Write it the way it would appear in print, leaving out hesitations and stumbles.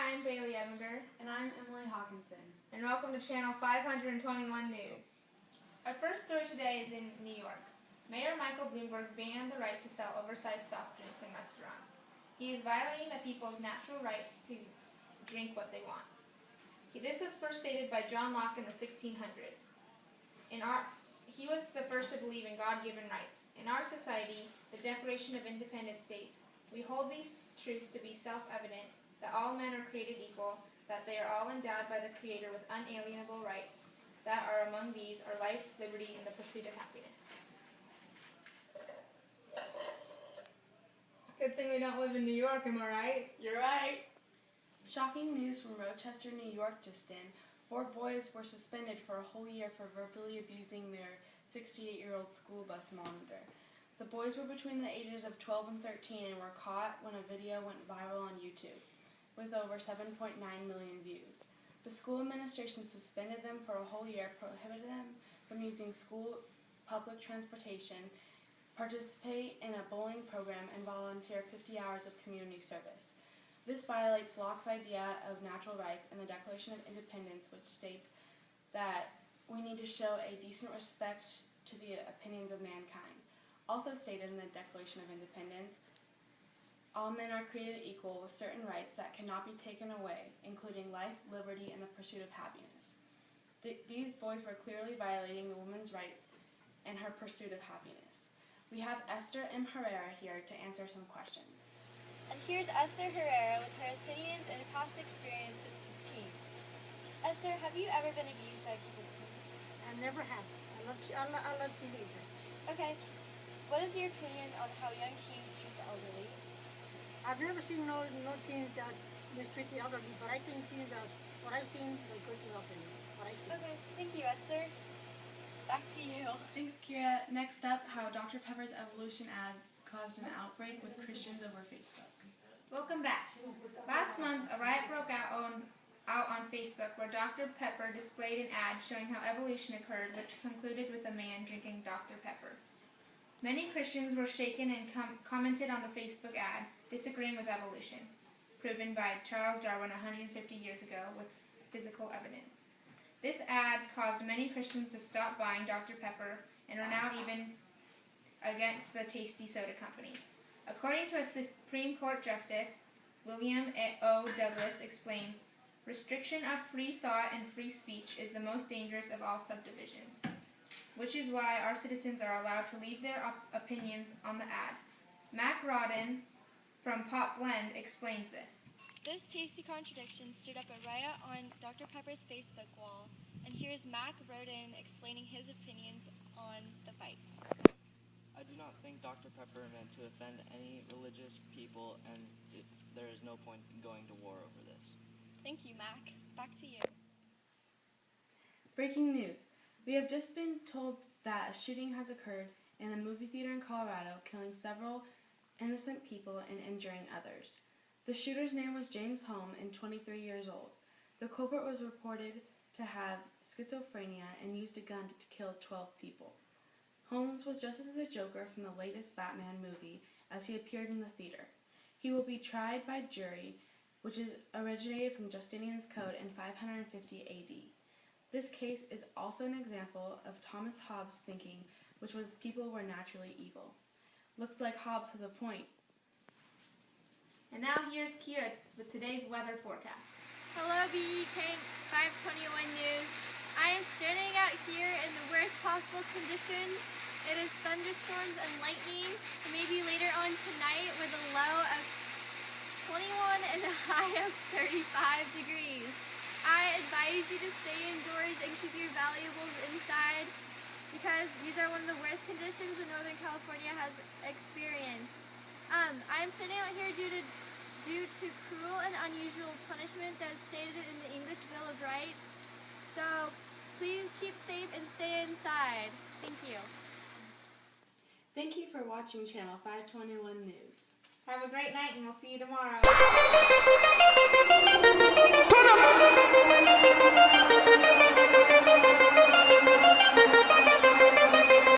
I'm Bailey Evinger. And I'm Emily Hawkinson. And welcome to Channel 521 News. Our first story today is in New York. Mayor Michael Bloomberg banned the right to sell oversized soft drinks in restaurants. He is violating the people's natural rights to drink what they want. This was first stated by John Locke in the 1600s. He was the first to believe in God-given rights. In our society, the Declaration of Independence states, "We hold these truths to be self-evident, that all men are created equal, that they are all endowed by the Creator with unalienable rights, that are among these are life, liberty, and the pursuit of happiness." Good thing we don't live in New York, am I right? You're right. Shocking news from Rochester, New York just in. 4 boys were suspended for a whole year for verbally abusing their 68-year-old school bus monitor. The boys were between the ages of 12 and 13 and were caught when a video went viral on YouTube, with over 7.9 million views. The school administration suspended them for a whole year, prohibited them from using school public transportation, participate in a bowling program, and volunteer 50 hours of community service. This violates Locke's idea of natural rights and the Declaration of Independence, which states that we need to show a decent respect to the opinions of mankind. Also stated in the Declaration of Independence, all men are created equal with certain rights that cannot be taken away, including life, liberty, and the pursuit of happiness. These boys were clearly violating the woman's rights and her pursuit of happiness. We have Esther M. Herrera here to answer some questions. And here's Esther Herrera with her opinions and past experiences with teens. Esther, have you ever been abused by people? I never have. I love teenagers. Okay. What is your opinion on how young teens treat the elderly? I've never seen no teens that mistreat the elderly, but I think teens, what I've seen, they're good to the elderly. What I've seen. Okay. Thank you, Esther. Back to you. Thanks, Kira. Next up, how Dr. Pepper's Evolution ad caused an outbreak with Christians over Facebook. Welcome back. Last month, a riot broke out on Facebook where Dr. Pepper displayed an ad showing how evolution occurred, which concluded with a man drinking Dr. Pepper. Many Christians were shaken and commented on the Facebook ad, disagreeing with evolution, proven by Charles Darwin 150 years ago with physical evidence. This ad caused many Christians to stop buying Dr. Pepper and are now even against the Tasty Soda Company. According to a Supreme Court Justice, William O. Douglas explains, "Restriction of free thought and free speech is the most dangerous of all subdivisions, which is why our citizens are allowed to leave their opinions on the ad." Mac Rodden from Pop Blend explains this. This tasty contradiction stirred up a riot on Dr. Pepper's Facebook wall, and here's Mac Rodden explaining his opinions on the fight. I do not think Dr. Pepper meant to offend any religious people, and there is no point in going to war over this. Thank you, Mac. Back to you. Breaking news. We have just been told that a shooting has occurred in a movie theater in Colorado, killing several innocent people and injuring others. The shooter's name was James Holm, and 23 years old. The culprit was reported to have schizophrenia and used a gun to kill 12 people. Holmes was dressed as the Joker from the latest Batman movie as he appeared in the theater. He will be tried by jury, which is originated from Justinian's Code in 550 AD. This case is also an example of Thomas Hobbes' thinking, which was people were naturally evil. Looks like Hobbes has a point. And now here's Kira with today's weather forecast. Hello, BE Crank 521 News. I am standing out here in the worst possible conditions. It is thunderstorms and lightning, and maybe later on tonight with a low of 21 and a high of 35 degrees. I advise you to stay indoors and keep your valuables inside because these are one of the worst conditions that Northern California has experienced. I am standing out here due to cruel and unusual punishment that is stated in the English Bill of Rights. So please keep safe and stay inside. Thank you. Thank you for watching Channel 521 News. Have a great night, and we'll see you tomorrow.